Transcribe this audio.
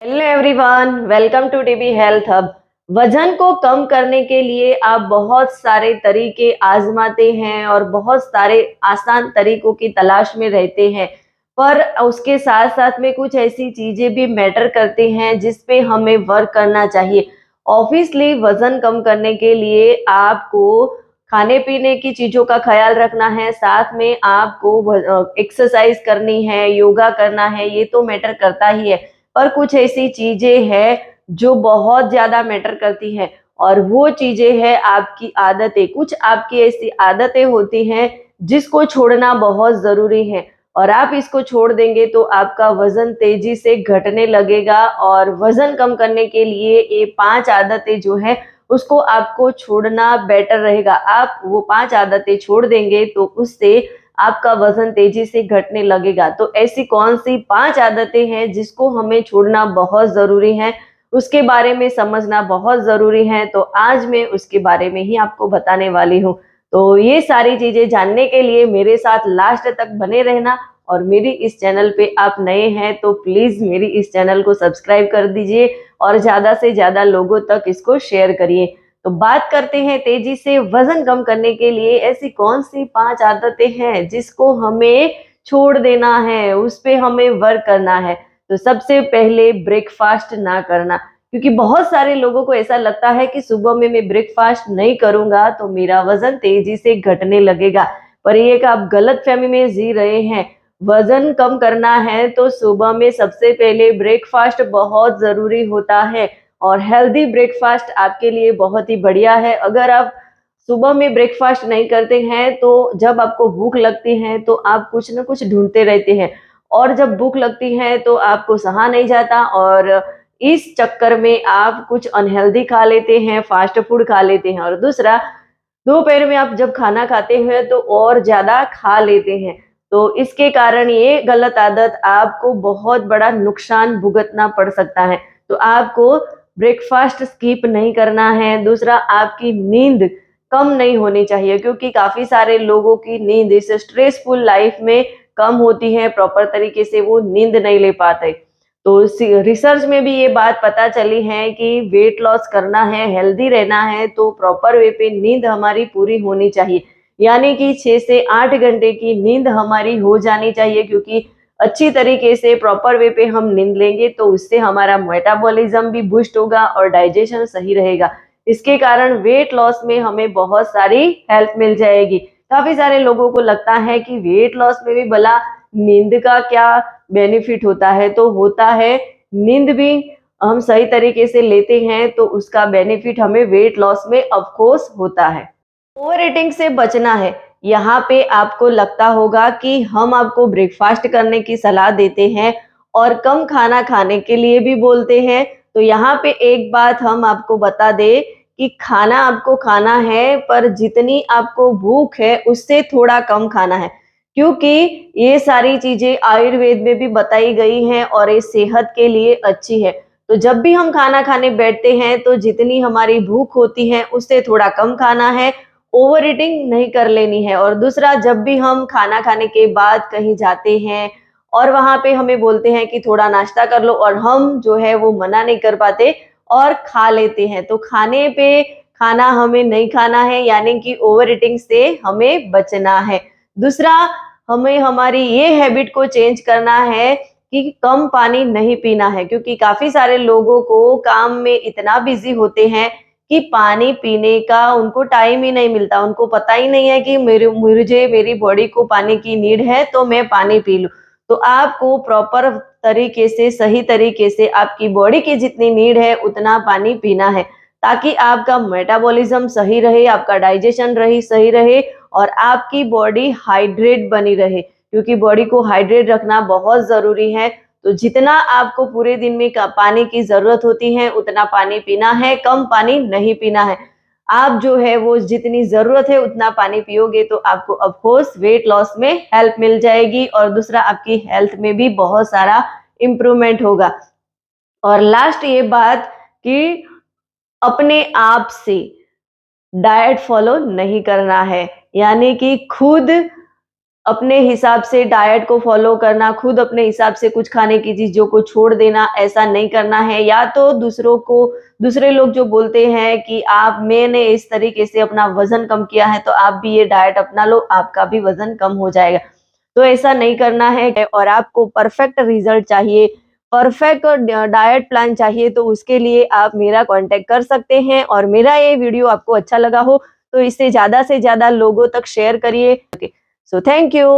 Hello everyone, welcome to TB health hub. वजन को कम करने के लिए आप बहुत सारे तरीके आजमाते हैं और बहुत सारे आसान तरीकों की तलाश में रहते हैं, पर उसके साथ साथ में कुछ ऐसी चीजें भी मैटर करती हैं जिस पे हमें वर्क करना चाहिए। ऑब्वियसली वजन कम करने के लिए आपको खाने पीने की चीजों का ख्याल रखना है, साथ में आपको एक्सरसाइज करनी है, योगा करना है, ये तो मैटर करता ही है। पर कुछ ऐसी चीजें हैं जो बहुत ज्यादा मैटर करती हैं, और वो चीजें हैं आपकी आदतें। कुछ आपकी ऐसी आदतें होती हैं जिसको छोड़ना बहुत जरूरी है, और आप इसको छोड़ देंगे तो आपका वजन तेजी से घटने लगेगा। और वजन कम करने के लिए ये 5 आदतें जो है उसको आपको छोड़ना बेटर रहेगा। आप वो 5 आदतें छोड़ देंगे तो उससे आपका वजन तेजी से घटने लगेगा। तो ऐसी कौन सी 5 आदतें हैं जिसको हमें छोड़ना बहुत जरूरी है, उसके बारे में समझना बहुत जरूरी है। तो आज मैं उसके बारे में ही आपको बताने वाली हूँ। तो ये सारी चीजें जानने के लिए मेरे साथ लास्ट तक बने रहना। और मेरी इस चैनल पे आप नए हैं तो प्लीज मेरी इस चैनल को सब्सक्राइब कर दीजिए और ज्यादा से ज्यादा लोगों तक इसको शेयर करिए। तो बात करते हैं तेजी से वजन कम करने के लिए ऐसी कौन सी 5 आदतें हैं जिसको हमें छोड़ देना है, उस पे हमें वर्क करना है। तो सबसे पहले ब्रेकफास्ट ना करना, क्योंकि बहुत सारे लोगों को ऐसा लगता है कि सुबह में मैं ब्रेकफास्ट नहीं करूंगा तो मेरा वजन तेजी से घटने लगेगा। पर ये कि आप गलत फहमी में जी रहे हैं। वजन कम करना है तो सुबह में सबसे पहले ब्रेकफास्ट बहुत जरूरी होता है, और हेल्दी ब्रेकफास्ट आपके लिए बहुत ही बढ़िया है। अगर आप सुबह में ब्रेकफास्ट नहीं करते हैं तो जब आपको भूख लगती है तो आप कुछ ना कुछ ढूंढते रहते हैं, और जब भूख लगती है तो आपको सहा नहीं जाता, और इस चक्कर में आप कुछ अनहेल्दी खा लेते हैं, फास्ट फूड खा लेते हैं। और दूसरा, दोपहर में आप जब खाना खाते हैं तो और ज्यादा खा लेते हैं। तो इसके कारण ये गलत आदत आपको बहुत बड़ा नुकसान भुगतना पड़ सकता है। तो आपको ब्रेकफास्ट स्किप नहीं करना है। दूसरा, आपकी नींद कम नहीं होनी चाहिए, क्योंकि काफी सारे लोगों की नींद इस स्ट्रेसफुल लाइफ में कम होती है, प्रॉपर तरीके से वो नींद नहीं ले पाते। तो रिसर्च में भी ये बात पता चली है कि वेट लॉस करना है, हेल्दी रहना है, तो प्रॉपर वे पे नींद हमारी पूरी होनी चाहिए। यानी कि 6 से 8 घंटे की नींद हमारी हो जानी चाहिए, क्योंकि अच्छी तरीके से प्रॉपर वे पे हम नींद लेंगे तो उससे हमारा मेटाबॉलिज्म भी बूस्ट होगा और डाइजेशन सही रहेगा। इसके कारण वेट लॉस में हमें बहुत सारी हेल्प मिल जाएगी। काफी सारे लोगों को लगता है कि वेट लॉस में भी भला नींद का क्या बेनिफिट होता है, तो होता है। नींद भी हम सही तरीके से लेते हैं तो उसका बेनिफिट हमें वेट लॉस में ऑफ कोर्स होता है। ओवर ईटिंग से बचना है। यहाँ पे आपको लगता होगा कि हम आपको ब्रेकफास्ट करने की सलाह देते हैं और कम खाना खाने के लिए भी बोलते हैं। तो यहाँ पे एक बात हम आपको बता दें कि खाना आपको खाना है, पर जितनी आपको भूख है उससे थोड़ा कम खाना है, क्योंकि ये सारी चीजें आयुर्वेद में भी बताई गई हैं और ये सेहत के लिए अच्छी है। तो जब भी हम खाना खाने बैठते हैं तो जितनी हमारी भूख होती है उससे थोड़ा कम खाना है, ओवर ईटिंग नहीं कर लेनी है। और दूसरा, जब भी हम खाना खाने के बाद कहीं जाते हैं और वहां पे हमें बोलते हैं कि थोड़ा नाश्ता कर लो, और हम जो है वो मना नहीं कर पाते और खा लेते हैं, तो खाने पे खाना हमें नहीं खाना है, यानी कि ओवर ईटिंग से हमें बचना है। दूसरा, हमें हमारी ये हैबिट को चेंज करना है कि कम पानी नहीं पीना है, क्योंकि काफी सारे लोगों को काम में इतना बिजी होते हैं कि पानी पीने का उनको टाइम ही नहीं मिलता। उनको पता ही नहीं है कि मुझे मेरी बॉडी को पानी की नीड है तो मैं पानी पी लूं। तो आपको प्रॉपर तरीके से, सही तरीके से आपकी बॉडी की जितनी नीड है उतना पानी पीना है, ताकि आपका मेटाबॉलिज्म सही रहे, आपका डाइजेशन रही सही रहे, और आपकी बॉडी हाइड्रेट बनी रहे, क्योंकि बॉडी को हाइड्रेट रखना बहुत जरूरी है। तो जितना आपको पूरे दिन में पानी की जरूरत होती है उतना पानी पीना है, कम पानी नहीं पीना है। आप जो है वो जितनी जरूरत है उतना पानी पियोगे तो आपको ऑफ कोर्स वेट लॉस में हेल्प मिल जाएगी, और दूसरा आपकी हेल्थ में भी बहुत सारा इम्प्रूवमेंट होगा। और लास्ट ये बात कि अपने आप से डाइट फॉलो नहीं करना है, यानी कि खुद अपने हिसाब से डाइट को फॉलो करना, खुद अपने हिसाब से कुछ खाने की चीज़ों को छोड़ देना, ऐसा नहीं करना है। या तो दूसरे लोग जो बोलते हैं कि आप मैंने इस तरीके से अपना वज़न कम किया है, तो आप भी ये डाइट अपना लो, आपका भी वज़न कम हो जाएगा। तो ऐसा नहीं करना है और आपको परफेक्ट रिज़ल्ट चाहिए, परफेक्ट डाइट प्लान चाहिए, तो उसके लिए आप मेरा कॉन्टैक्ट कर सकते हैं और मेरा ये वीडियो आपको अच्छा लगा हो, तो इसे ज़्यादा से ज़्यादा लोगों तक शेयर करिए। So thank you.